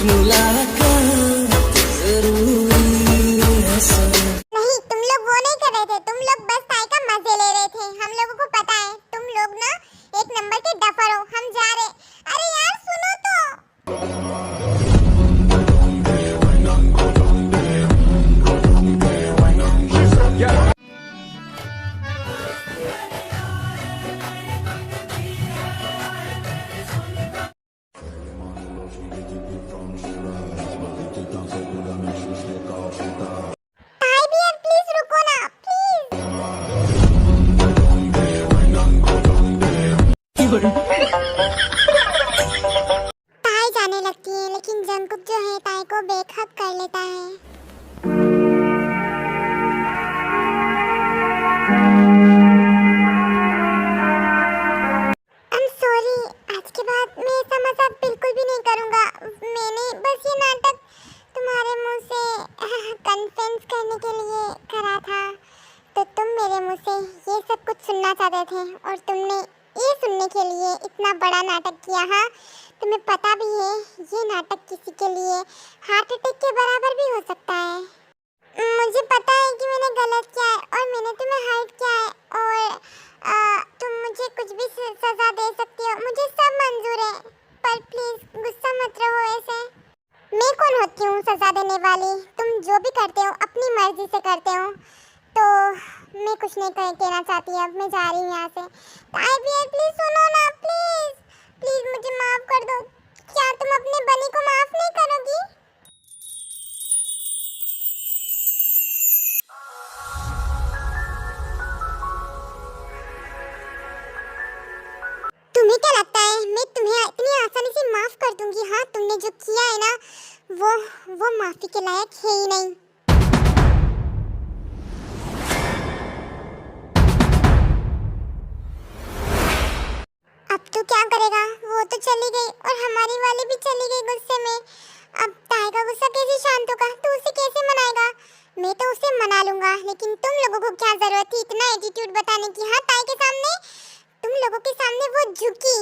मुलाकात जरूरी है सब। नहीं, तुम लोग वो नहीं कर रहे थे, तुम लोग बस ताई का मजे ले रहे थे। हम लोगों को पता है तुम लोग ना एक नंबर के डफर हो। हम जा रहे। अरे यार सुनो तो। ताई डियर प्लीज रुको ना, प्लीज। ताई जाने लगती है लेकिन जंकुक जो है ताई को बेखत कर लेता है। I'm sorry, आज के बाद मैं ऐसा मजाक बिल्कुल भी नहीं करूँगा। मैंने बस ये नाटक तुम्हारे मुंह से कन्फ्रेंस करने के लिए करा था। तो तुम मेरे मुंह से ये सब कुछ सुनना चाहते थे और तुमने ये सुनने के लिए इतना बड़ा नाटक किया। हाँ, तुम्हें पता भी है ये नाटक किसी के लिए हार्ट अटैक के बराबर भी हो सकता है। मुझे पता है कि मैंने गलत किया है और मैंने तुम्हें हर्ट किया है और तुम मुझे कुछ भी सजा दे सकती हो, मुझे सब मंजूर है। पर प्लीज गुस्सा मत रहो ऐसे। मैं कौन होती हूँ सजा देने वाली? तुम जो भी करते हो अपनी मर्जी से करते हो। तो मैं कुछ नहीं कहना चाहती। अब मैं जा रही हूँ यहाँ से। प्लीज सुनो ना, प्लीज प्लीज मुझे माफ कर दो। क्या तुम अपने बनी को माफ नहीं करोगी? तुम्हें क्या लगता है मैं तुम्हें इतनी आसानी से माफ कर दूंगी? हाँ, तुमने जो किया है ना वो माफी के लायक है ही नहीं। अब तो क्या करेगा? वो तो चली गई और हमारी वाली भी चली गई गुस्से में। अब ताई का गुस्सा कैसे शांत होगा? तू उसे कैसे मनाएगा? मैं तो उसे मना लूंगा, लेकिन तुम लोगों को क्या जरूरत थी इतना एटीट्यूड बताने की? हाँ, ताई के सामने, तुम लोगों के सामने वो झुकी।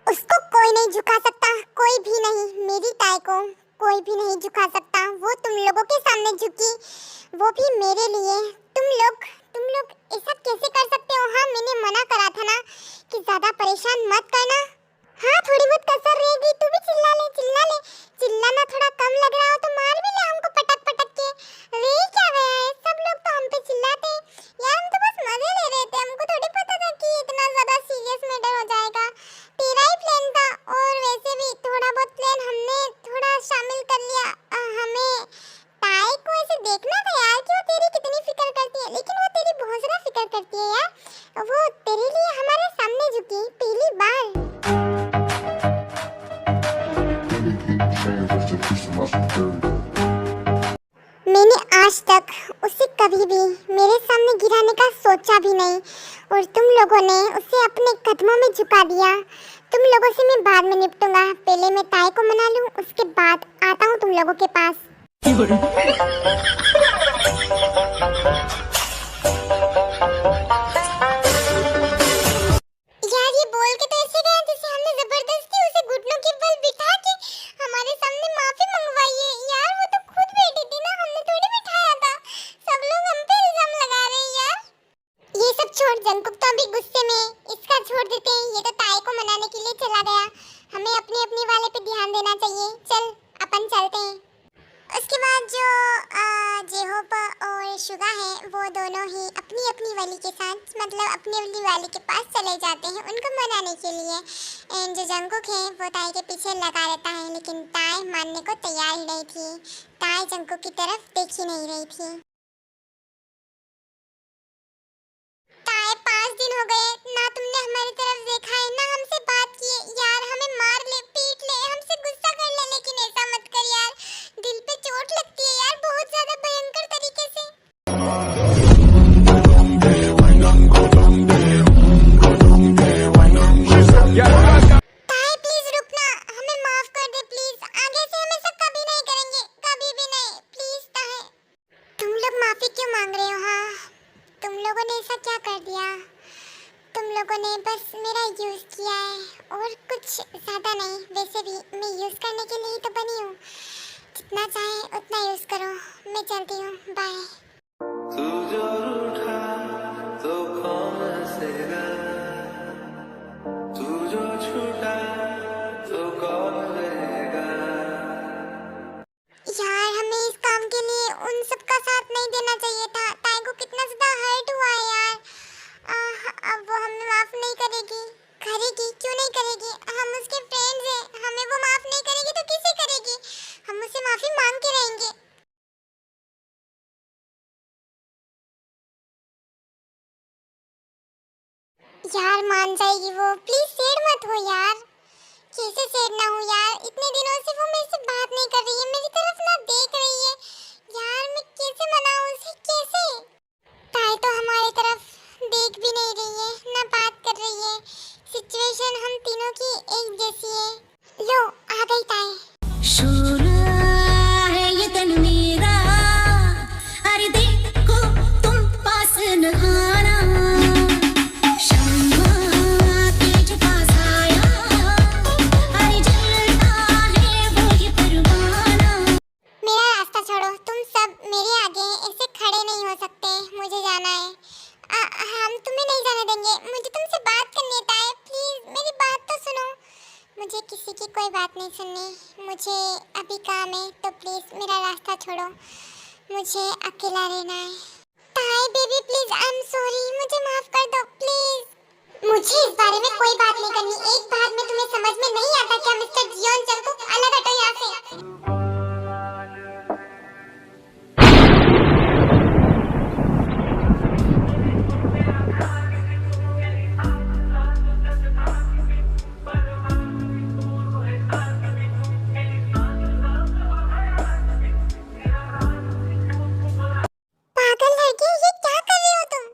उसको कोई नहीं झुका सकता, कोई भी नहीं। मेरी ताई को कोई भी नहीं झुका सकता। वो तुम लोगों के सामने झुकी, वो भी मेरे लिए। तुम लोग ऐसा कैसे कर सकते हो? हाँ, मैंने मना करा था ना कि ज्यादा परेशान मत करना। हाँ, थोड़ी बहुत कसर रहेगी, तू भी चिल्ला ले, चिल्ला ले। चिल्लाना थोड़ा कम लग रहा हो तो मार भी ले हमको पटक पटक के। रे क्या गया है, सब लोग तो हम पे चिल्लाते यार। हम तो बस मजे ले रहे थे, हमको थोड़ी पता था कि इतना ज्यादा सीरियस मैटर हो जाएगा। तेरा ही प्लान था और वैसे भी थोड़ा बहुत प्लान हमने थोड़ा शामिल कर लिया। हमें ताई को ऐसे देखना था यार कि वो तेरी कितनी फिक्र करती है, लेकिन वो तेरी बहुत ज्यादा फिक्र करती है यार। वो तेरे लिए हमारे सामने झुकी पहली बार। मैंने आज तक उसे कभी भी मेरे सामने गिराने का सोचा भी नहीं और तुम लोगों ने उसे अपने कदमों में झुका दिया। तुम लोगों से मैं बाद में निपटूंगा। पहले मैं ताई को मना लूं, उसके बाद आता हूं तुम लोगों के पास। यार ये बोल के तो ऐसे गया जैसे हमने जबरदस्ती उसे घुटनों के बल बिठा के हमारे सामने माफी मंगवाई है। यार वो तो खुद बैठी थी ना, हमने थोड़ी बिठाया था। सब लोग हम पे इल्जाम लगा रहे हैं यार। ये सब छोड़, जंकुक तो अभी गुस्से में, इसका छोड़ देते हैं। ये तो ताई को मनाने के लिए चला गया। हमें अपने वाले पे ध्यान देना चाहिए। चल अपन चलते हैं। उसके बाद जो जेहोप और शुगा है वो दोनों ही अपनी अपनी वाली के साथ, मतलब अपनी वाली के पास चले जाते हैं उनको मनाने के लिए। एंड जो जंकुक है वो ताई के पीछे लगा रहता है, लेकिन ताई मानने को तैयार ही नहीं थी। ताई जंकुक की तरफ देख ही नहीं रही थी। ताई 5 दिन हो गए ना तुमने हमारी तरफ देखा है ना हमसे बात की है। यार हमें मार ले, पीट ले, हमसे गुस्सा कर ले, लेकिन ऐसा मत कर यार। दिल पे चोट लगती है यार, बहुत ज्यादा भयंकर तरीके से। ताई प्लीज रुकना, हमें माफ कर दे प्लीज। आगे से हम ऐसा कभी नहीं करेंगे, कभी भी नहीं। प्लीज ताई। तुम लोग माफी क्यों मांग रहे हो? हाँ, तुम लोगों ने ऐसा क्या कर दिया? तुम लोगों ने बस मेरा यूज़ किया है और कुछ ज़्यादा नहीं। वैसे भी मैं यूज़ करने के लिए ही तो बनी हूँ। जितना चाहे उतना यूज़ करो। मैं चलती हूँ, बाय। तू जो रूठा तो कौन हंसेगा, तू जो छूटा तो कौन रहेगा। यार हमें इस काम के लिए उन सब का साथ नहीं देना चाहिए था। ताई को कितना ज़्यादा हर्ट हुआ है यार। अब वो हमें माफ़ नहीं करेगी। करेगी, क्यों नहीं करेगी? हम उसके फ्रेंड्स हैं। हमें वो माफ़ नहीं करेगी तो किसे करेगी? हम उससे माफ़ी मांग के रहेंगे। यार मान जाएगी वो। प्लीज सैड मत हो यार। कैसे सैड ना हो यार? इतने दिनों से वो मेरे से बात नहीं कर रही है, मेरी तरफ ना देख रही है। यार मैं कैसे मनाऊं उसे, कैसे? ताई तो हमारी तरफ देख भी नहीं रही है, ना बात कर रही है। सिचुएशन हम तीनों की एक जैसी है। लो आ गई ताई। सोना है ये तन मेरा, अरे देखो तुम पास न आना। शम्मा तेज पास आया, अरे जलता है वो ये परवाना। मेरा रास्ता छोड़ो, तुम सब मेरे आगे ऐसे खड़े नहीं हो सकते। मुझे जाना है। हम तुम्हें नहीं जाने देंगे। मुझे तुमसे बात करनी है ताई, प्लीज मेरी बात तो सुनो। मुझे किसी की कोई बात नहीं सुननी। मुझे अभी काम है, तो प्लीज मेरा रास्ता छोड़ो। मुझे अकेला रहना है। ताई baby please, I am sorry, मुझे माफ कर दो प्लीज। मुझे इस बारे में कोई बात नहीं करनी। एक बात में तुम्हें समझ में नहीं आता क्या मिस्टर जियोन जंगकुक? अलग हटो यहाँ से। पागल लड़के, ये क्या कर रही हो तुम?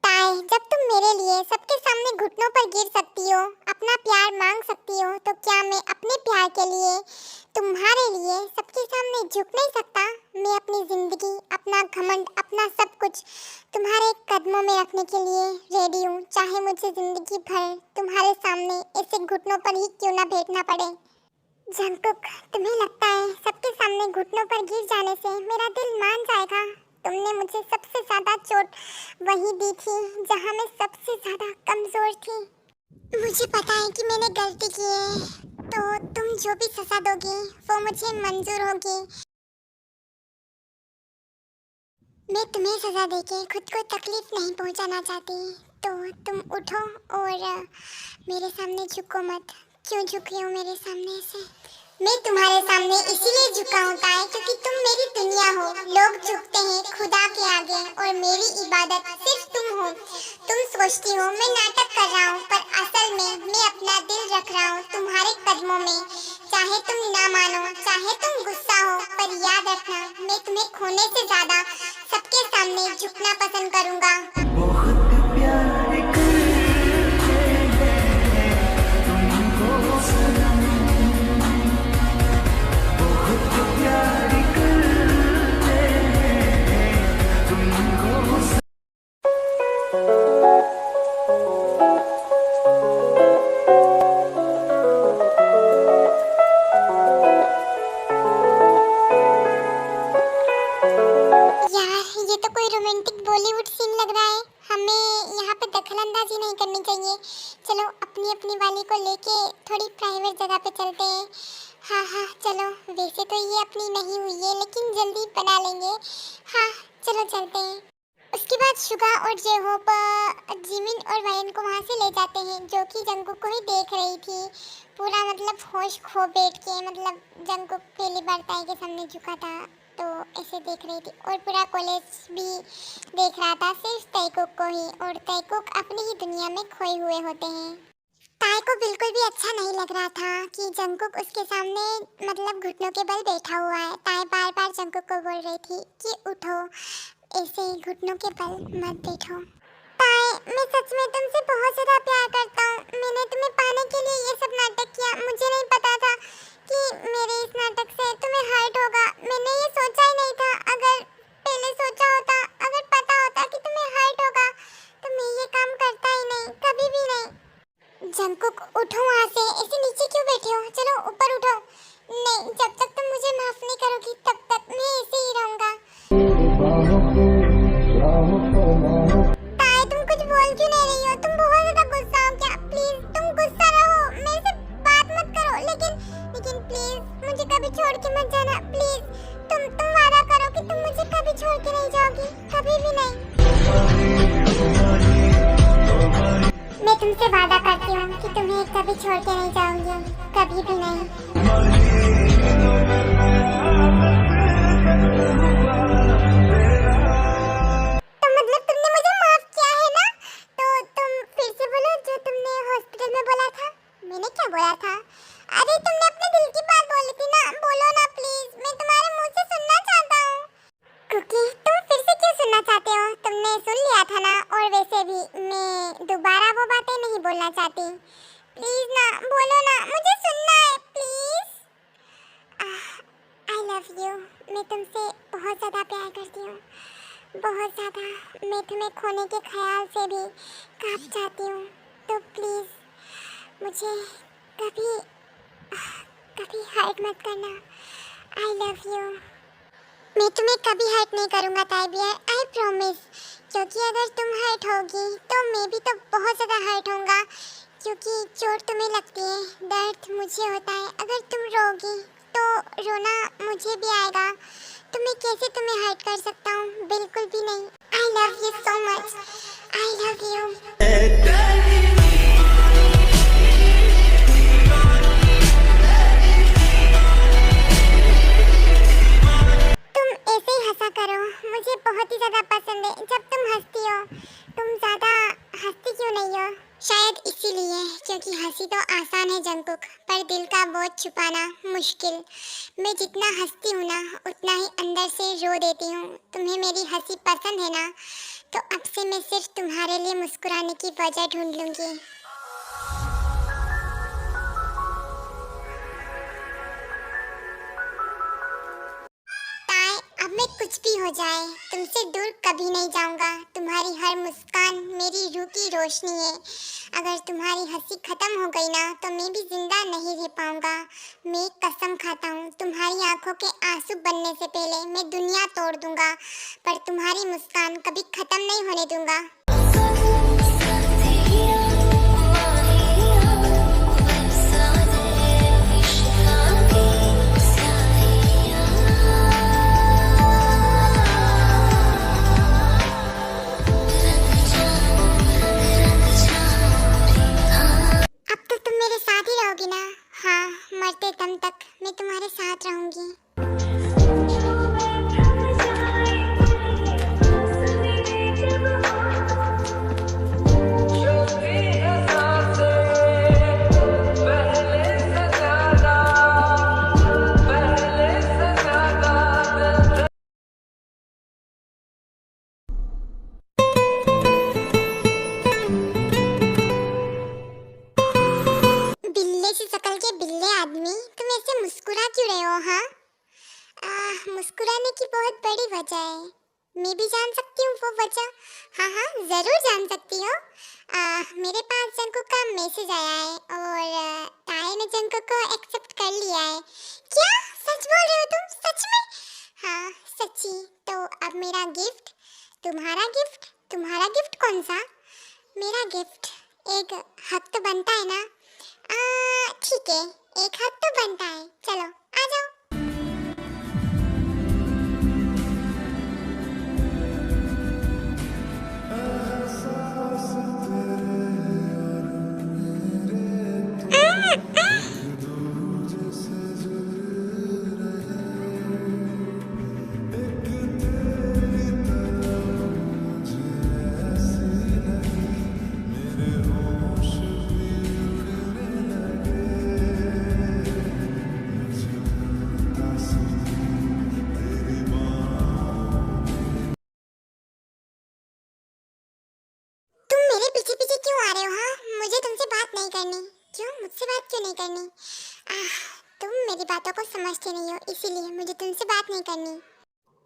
ताई, जब तुम मेरे लिए सबके सामने घुटनों पर गिर सकती हो, अपना प्यार मांग सकती हो, तो क्या मैं अपने प्यार के लिए, तुम्हारे लिए सबके सामने झुक नहीं सकता? मैं अपनी जिंदगी, अपना घमंड, अपना सब कुछ तुम्हारे कदमों में रखने के लिए रेडी हूँ। चाहे मुझे जिंदगी भर तुम्हारे सामने ऐसे घुटनों पर ही क्यों ना बैठना पड़े। जंगकुक, तुम्हें लगता है सबके सामने घुटनों पर गिर जाने से मेरा दिल मान जाएगा? तुमने मुझे सबसे ज्यादा चोट वहीं दी थी जहां मैं सबसे ज्यादा कमजोर थी। मुझे पता है कि मैंने गलती की है, तो तुम जो भी सजा दोगी वो मुझे मंजूर होगी। मैं तुम्हें सजा देके खुद को तकलीफ नहीं पहुंचाना चाहती, तो तुम उठो और मेरे सामने झुको मत। क्यों झुक रही हो मेरे सामने से? मैं तुम्हारे सामने इसीलिए झुका होता है क्योंकि तुम मेरी दुनिया हो। लोग झुकते हैं खुदा के आगे और मेरी इबादत सिर्फ तुम हो। तुम सोचती हो मैं नाटक कर रहा हूँ, पर असल में मैं अपना दिल रख रहा हूँ तुम्हारे कदमों में। चाहे तुम ना मानो, चाहे तुम गुस्सा हो, पर याद रखना मैं तुम्हें खोने से ज्यादा सबके सामने झुकना पसंद करूँगा। बहुत प्यार करते हैं तुमको सनम, बहुत प्यार करते हैं तुमको सनम। यार ये तो कोई रोमांटिक बॉलीवुड सीन लग रहा है। हमें यहाँ पे दखलंदाजी नहीं करनी चाहिए। चलो अपनी अपनी वाली को लेके थोड़ी प्राइवेट जगह पे चलते हैं। हाँ हाँ चलो, वैसे तो ये अपनी नहीं हुई है लेकिन जल्दी बना लेंगे। हाँ चलो चलते हैं। उसके बाद शुगा और जेहोप जिमिन और वायन को वहाँ से ले जाते हैं, जो कि जंगकुक को ही देख रही थी। पूरा मतलब होश खो बैठ के, मतलब जंगकुक पहली बार ताई के सामने झुका था तो ऐसे देख रही थी, और पूरा कॉलेज भी देख रहा था सिर्फ ताईकुक को ही, और ताईकुक अपनी ही दुनिया में खोए हुए होते हैं। ताई को बिल्कुल भी अच्छा नहीं लग रहा था कि जंगकुक उसके सामने मतलब घुटनों के बल बैठा हुआ है। ताई बार बार जंगकुक को बोल रही थी कि उठो, ऐसे घुटनों के बल मत बैठो। ताई, मैं सच में तुमसे बहुत ज़्यादा प्यार करता हूँ। मैंने तुम्हें पाने के लिए ये सब नाटक किया। मुझे नहीं पता था कि मेरे इस नाटक से तुम्हें हर्ट होगा। मैंने ये सोचा ही नहीं था। अगर पहले सोचा होता, अगर पता होता कि तुम्हें हर्ट होगा, तो मैं ये काम करता ही नहीं, कभी भी जंकुक उठो वहाँ से, ऐसे नीचे क्यों बैठे हो? चलो ऊपर उठो। नहीं, जब तक तुम मुझे माफ नहीं करोगी तब तक मैं ऐसे ही रहूंगा। ताई, तुम कुछ बोल क्यों नहीं रही हो? तुम बहुत ज्यादा गुस्सा हो क्या? प्लीज तुम गुस्सा रहो, मेरे से बात मत करो, लेकिन प्लीज मुझे कभी छोड़ के मत जाना। प्लीज तुम वादा करो कि तुम मुझे कभी छोड़ के नहीं जाओगी, कभी भी नहीं। मैं तुमसे वादा करती हूँ कि तुम्हें कभी छोड़ के नहीं जाऊंगी, कभी भी नहीं। तो मतलब तुमने मुझे माफ किया है ना? तो तुम फिर से बोलो जो तुमने हॉस्पिटल में बोला था। मैंने क्या बोला था? अरे तुमने अपने दिल की बात बोली थी ना, बोलो ना प्लीज, मैं तुम्हारे मुंह से सुनना चाहता हूँ। क्योंकि तुम फिर से क्यों सुनना चाहते हो? तुमने सुन लिया था ना, और वैसे भी मैं दोबारा वो बातें नहीं बोलना चाहती। प्लीज ना, बोलो ना, मुझे सुनना है प्लीज। I love you. मैं तुमसे बहुत ज़्यादा प्यार करती हूँ, बहुत ज़्यादा। मैं तुम्हें खोने के ख्याल से भी कांप जाती हूँ। तो प्लीज़ मुझे कभी कभी हर्ट मत करना। आई लव यू। मैं तुम्हें कभी हर्ट नहीं करूँगा ताइबिया, आई प्रॉमिस। क्योंकि अगर तुम हर्ट होगी तो मैं भी तो बहुत ज़्यादा हर्ट होऊंगा, क्योंकि चोट तुम्हें लगती है, दर्द मुझे होता है। अगर तुम रोगी तो रोना मुझे भी आएगा, तो मैं कैसे तुम्हें हर्ट कर सकता हूँ? बिल्कुल भी नहीं। I love you so much, I love you. हंसा करो, मुझे बहुत ही ज़्यादा पसंद है जब तुम हंसती हो। तुम ज़्यादा हंसती क्यों नहीं हो? शायद इसीलिए, क्योंकि हंसी तो आसान है जंकुक, पर दिल का बोझ छुपाना मुश्किल। मैं जितना हंसती हूँ ना, उतना ही अंदर से रो देती हूँ। तुम्हें मेरी हंसी पसंद है ना, तो अब से मैं सिर्फ तुम्हारे लिए मुस्कुराने की वजह ढूंढ लूँगी। अब मैं कुछ भी हो जाए तुमसे दूर कभी नहीं जाऊंगा। तुम्हारी हर मुस्कान मेरी रूह की रोशनी है। अगर तुम्हारी हंसी खत्म हो गई ना, तो मैं भी जिंदा नहीं रह पाऊंगा। मैं कसम खाता हूँ, तुम्हारी आंखों के आंसू बनने से पहले मैं दुनिया तोड़ दूंगा, पर तुम्हारी मुस्कान कभी खत्म नहीं होने दूंगा। हाँ, मरते दम तक मैं तुम्हारे साथ रहूंगी। बिल्ले आदमी, तुम ऐसे मुस्कुरा क्यों रहे हो? हाँ, मुस्कुराने की बहुत बड़ी वजह है। मैं भी जान सकती हूँ वो वजह? हाँ, जरूर जान सकती हो। मेरे पास जंकुक का मैसेज आया है और ताए ने जंकुक को एक्सेप्ट कर लिया है। क्या सच बोल रहे हो तुम? सच में? हाँ, सच्ची। तो अब मेरा गिफ्ट, तुम्हारा गिफ्ट कौन सा? मेरा गिफ्ट एक हक तो बनता है ना। ठीक है, एक हक तो बनता है। चलो आ जाओ। मुझसे बात क्यों नहीं करनी? तुम मेरी बातों को समझते नहीं हो, इसीलिए मुझे तुमसे बात नहीं करनी।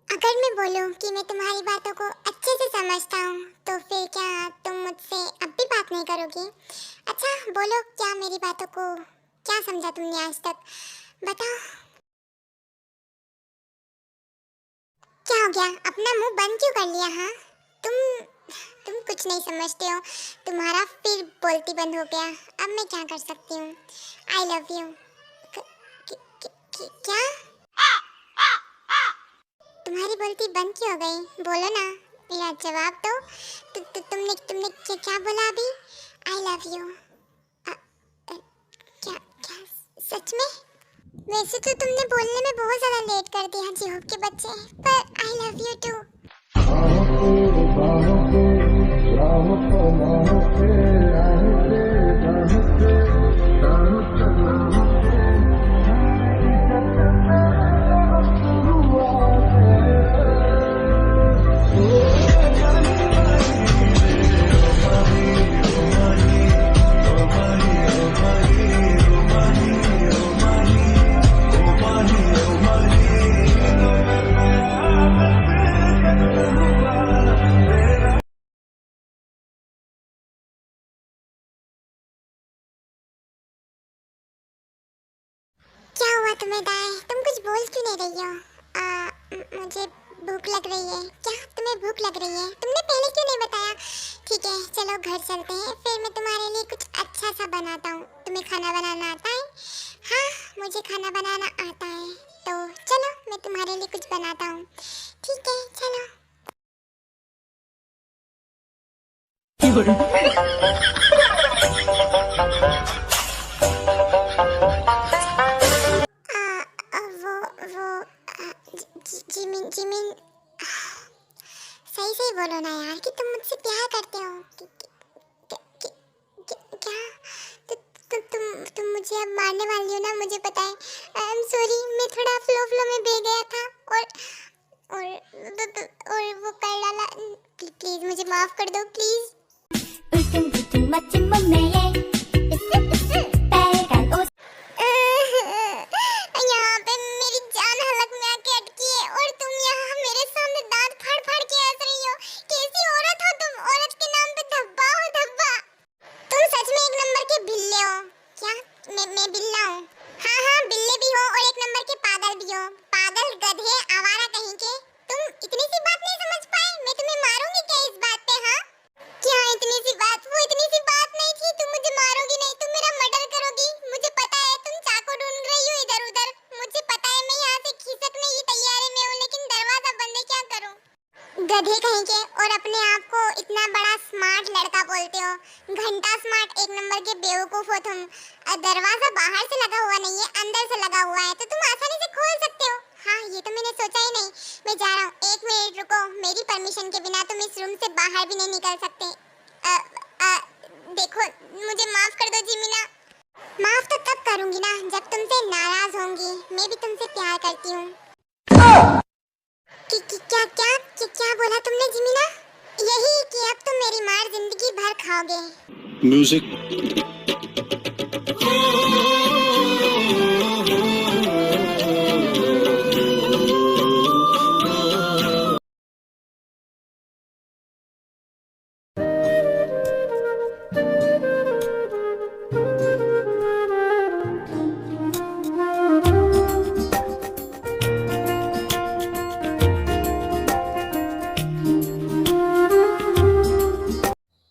अगर मैं बोलूं कि मैं तुम्हारी बातों को अच्छे से समझता हूँ, तो फिर क्या तुम मुझसे अब भी बात नहीं करोगी? अच्छा बोलो, क्या मेरी बातों को क्या समझा तुमने आज तक? बताओ। क्या हो गया? अपना मुंह बंद क्यों कर लिया? हाँ, तुम कुछ नहीं समझते हो। तुम्हारा फिर बोलती बंद हो गया। अब मैं क्या कर सकती हूँ? आई लव यू। क्या? तुम्हारी बोलती बंद क्यों हो गई? बोलो ना, मेरा जवाब दो। तुमने तुमने क्या बोला अभी? आई लव यू। क्या क्या सच में? वैसे तो तुमने बोलने में बहुत ज़्यादा लेट कर दिया जीहोप के बच्चे, पर आई लव यू टू। क्या हुआ तुम्हें दाई? तुम कुछ बोल क्यों नहीं रही हो? मुझे भूख लग रही है। क्या तुम्हें भूख लग रही है? तुमने पहले क्यों नहीं बताया? ठीक है चलो घर चलते हैं, फिर मैं तुम्हारे लिए कुछ अच्छा सा बनाता हूँ। तुम्हें खाना बनाना आता है? हाँ मुझे खाना बनाना आता है, तो चलो मैं तुम्हारे लिए कुछ बनाता हूँ। ठीक है चलो। वो जिमिन जिमिन, सही सही बोलो ना यार कि तुम मुझसे प्यार करते हो। क्या तुम मुझे अब मारने वाली हो ना, मुझे पता है। आई एम सॉरी, मैं थोड़ा फ्लो में बह गया था और वो कर डाला। प्लीज मुझे माफ कर दो प्लीज। यहाँ पे मेरी जान हलक में आके अटकी है और तुम यहाँ मेरे सामने दांत फाड़ फाड़ के हंस रही हो। कैसी औरत हो तुम? औरत के नाम पे धब्बा हो धब्बा। तुम सच में एक नंबर के बिल्ले हो। क्या मैं बिल्ला हूँ? हाँ हाँ बिल्ले भी हो और एक नंबर के पागल भी हो। पागल गधे आवारा कहीं के। तुम इतनी सी बात नहीं समझ पाए? मैं तुम्हें मारूंगी क्या इस बात पे? हाँ क्या इतनी सी बात? वो इतनी सी बात नहीं थी। तुम मुझे मारोगी नहीं, तुम मेरा मर्डर करोगी। मुझे पता है तुम चाकू ढूंढ रही हो इधर उधर। मुझे पता है मैं यहाँ से खिसकने की तैयारी में हूँ, लेकिन दरवाजा बंद है, क्या करूँ? गधे कहीं के, और अपने आप को इतना बड़ा स्मार्ट लड़का बोलते हो। घंटा स्मार्ट, एक नंबर के बेवकूफ हो तुम। दरवाजा बाहर से लगा हुआ नहीं है, अंदर से लगा हुआ है, तो तुम आसानी से खोल सकते हो। हाँ ये तो मैंने सोचा ही नहीं। मैं जा रहा हूँ, 1 मिनट रुको। मेरी परमिशन के बिना तुम इस रूम से बाहर भी नहीं निकल सकते। देखो मुझे माफ कर दो जिमिना। माफ तो तब करूंगी ना जब तुमसे नाराज होंगी। मैं भी तुमसे प्यार करती हूँ। क्या बोला तुमने जिमिना? यही कि अब तुम मेरी मार जिंदगी भर खाओगे। म्यूजिक।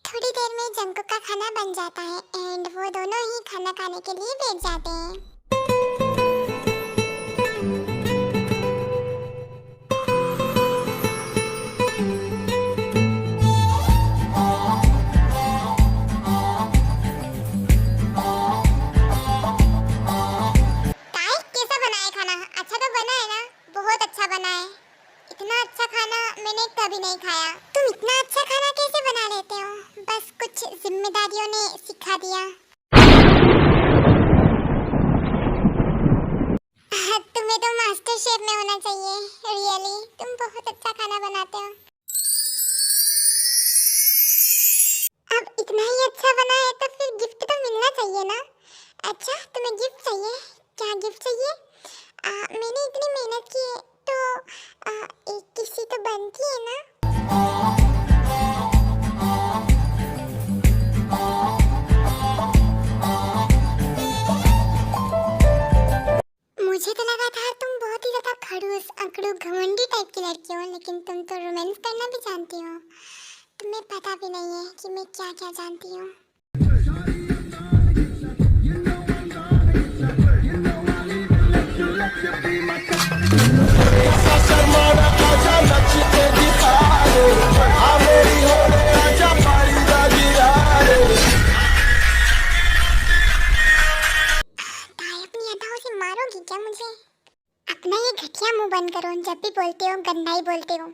थोड़ी देर में जंकू का खाना बन जाता है एंड वो दोनों ही खाना खाने के लिए बैठ जाते हैं। ताई कैसा बना है खाना? अच्छा तो बना है ना? बहुत अच्छा बना है। इतना अच्छा खाना मैंने कभी नहीं खाया। तुम इतना अच्छा खाना कैसे बना लेते हो? बस कुछ जिम्मेदारियों ने सिखा दिया। तुम्हें तो मास्टर शेफ में होना चाहिए। रियली तुम बहुत अच्छा खाना बनाते हो। अब इतना ही अच्छा बना है तो फिर गिफ्ट तो मिलना चाहिए ना? अच्छा तुम्हें गिफ्ट चाहिए? क्या गिफ्ट चाहिए? मैंने इतनी मेहनत की है तो एक किसी तो बनती है ना। कि मैं क्या क्या जानती हूँ। ताई अपनी अदाओं से मारोगी क्या मुझे? अपना ये घटिया मुंह बंद करो, जब भी बोलते हो गंदा ही बोलते हो।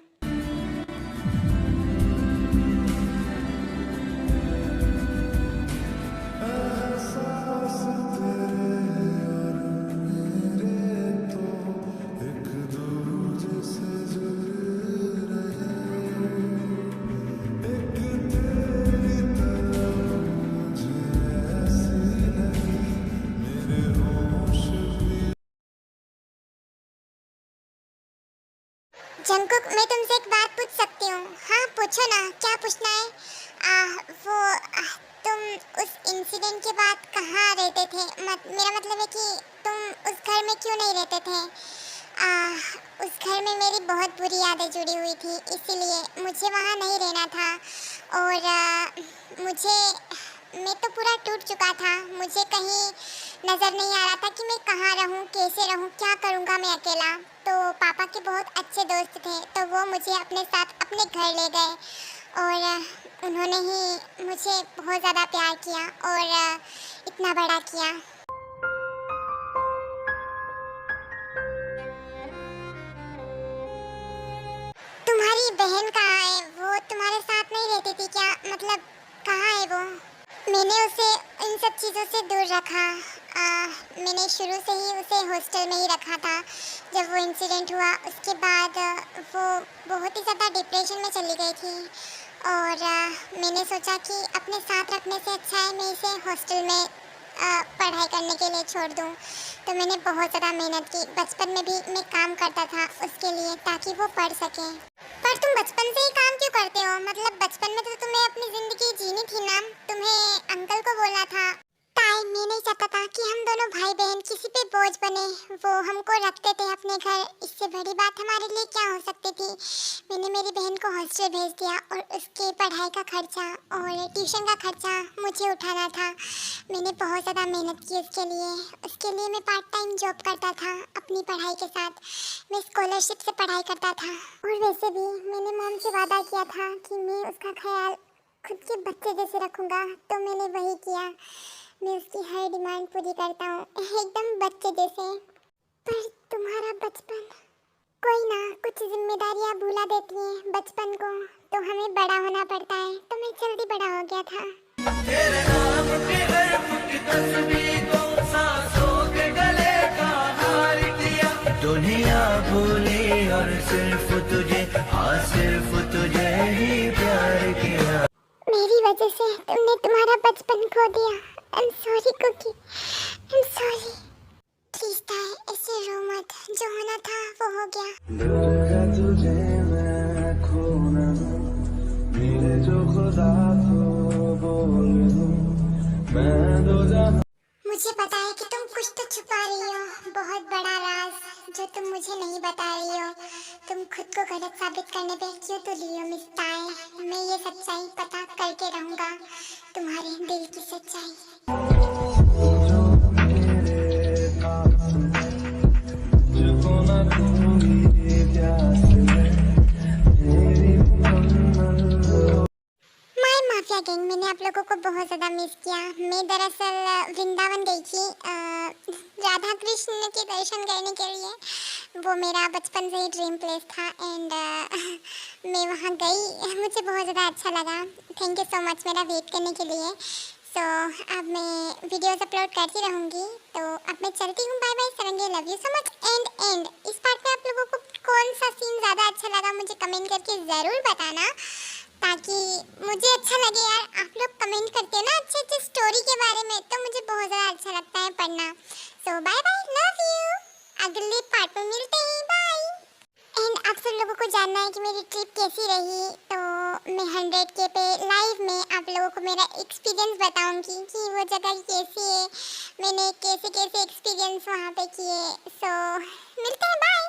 जंकुक, मैं तुमसे एक बात पूछ सकती हूँ? हाँ पूछो ना, क्या पूछना है? तुम उस इंसिडेंट के बाद कहाँ रहते थे? मेरा मतलब है कि तुम उस घर में क्यों नहीं रहते थे? उस घर में मेरी बहुत बुरी यादें जुड़ी हुई थी, इसीलिए मुझे वहाँ नहीं रहना था। और मैं तो पूरा टूट चुका था। मुझे कहीं नज़र नहीं आ रहा था कि मैं कहाँ रहूँ, कैसे रहूँ, क्या करूँगा मैं अकेला। तो पापा के बहुत अच्छे दोस्त थे, तो वो मुझे अपने साथ अपने घर ले गए और उन्होंने ही मुझे बहुत ज़्यादा प्यार किया और इतना बड़ा किया। तुम्हारी बहन कहाँ है? वो तुम्हारे साथ नहीं रहती थी क्या? मतलब कहाँ है वो? मैंने उसे इन सब चीज़ों से दूर रखा। मैंने शुरू से ही उसे हॉस्टल में ही रखा था। जब वो इंसिडेंट हुआ उसके बाद वो बहुत ही ज़्यादा डिप्रेशन में चली गई थी और मैंने सोचा कि अपने साथ रखने से अच्छा है मैं इसे हॉस्टल में पढ़ाई करने के लिए छोड़ दूँ। तो मैंने बहुत ज़्यादा मेहनत की। बचपन में भी मैं काम करता था उसके लिए, ताकि वो पढ़ सके। पर तुम बचपन से ही काम क्यों करते हो? मतलब बचपन में तो तुम्हें अपनी ज़िंदगी जीनी थी ना। तुम्हें अंकल को बोला था। ताई, मैं नहीं चाहता था कि हम दोनों भाई बहन किसी पे बोझ बने। वो हमको रखते थे अपने घर, इससे बड़ी बात हमारे लिए क्या हो सकती थी। मैंने मेरी बहन को हॉस्टल भेज दिया और उसके पढ़ाई का खर्चा और ट्यूशन का खर्चा मुझे उठाना था। मैंने बहुत ज़्यादा मेहनत की उसके लिए मैं पार्ट टाइम जॉब करता था अपनी पढ़ाई के साथ। मैं स्कॉलरशिप से पढ़ाई करता था। और वैसे भी मैंने मॉम से वादा किया था कि मैं उसका ख्याल खुद के बच्चे जैसे रखूँगा, तो मैंने वही किया। मैं उसकी हर डिमांड पूरी करता हूँ, एकदम बच्चे जैसे। पर तुम्हारा बचपन, कोई ना, कुछ जिम्मेदारियाँ भुला देती हैं बचपन को, तो हमें बड़ा होना पड़ता है। तो मैं जल्दी बड़ा हो गया था। तेरे नाम के हर्फ की तस्वीर को सांसों के गले का हार किया। दुनिया भूली और सिर्फ तुझे, हाँ सिर्फ तुझे ही प्यार किया। मेरी वजह से तुमने तुम्हारा बचपन खो दिया। I am sorry cookie, I am sorry. Please ताई, ऐसे रो मत। जो होना था वो हो गया। डर है तुझे मैं खो ना दूं, मिले जो खुदा को बोल दूं, मैं दो जहां। मुझे पता है कि तुम कुछ तो छुपा रही हो, बहुत बड़ा राज जो तुम मुझे नहीं बता रही हो। तुम खुद को गलत साबित करने पे क्यों तुली हो मिस ताई? मैं ये सच्चाई पता करके रहूँगा, तुम्हारे दिल की सच्चाई। जो मेरे पास है, मुझको ना कोई प्यास है, मेरी मुकम्मल। माय माफिया गैंग, मैंने आप लोगों को बहुत ज़्यादा मिस किया। मैं दरअसल वृंदावन गई थी राधा कृष्ण के दर्शन करने के लिए। वो मेरा बचपन से ही ड्रीम प्लेस था एंड मैं वहाँ गई, मुझे बहुत ज़्यादा अच्छा लगा। थैंक यू सो मच मेरा वेट करने के लिए। सो अब मैं वीडियोस अपलोड करती रहूँगी। तो अब मैं चलती हूँ, bye bye Sarange, love you so much. And इस पार्ट में आप लोगों को कौन सा सीन ज़्यादा अच्छा लगा मुझे कमेंट करके ज़रूर बताना, ताकि मुझे अच्छा लगे। यार आप लोग कमेंट करते हो ना अच्छे अच्छे स्टोरी के बारे में, तो मुझे बहुत ज़्यादा अच्छा लगता है पढ़ना। सो बाय बाय, लव यू। अगले पार्ट में मिलते हैं, बाय। एंड आप सब लोगों को जानना है कि मेरी ट्रिप कैसी रही, तो मैं 100K पे लाइव में आप लोगों को मेरा एक्सपीरियंस बताऊंगी कि वो जगह कैसी है, मैंने कैसे कैसे एक्सपीरियंस वहाँ पे किए। सो मिलते हैं, बाय।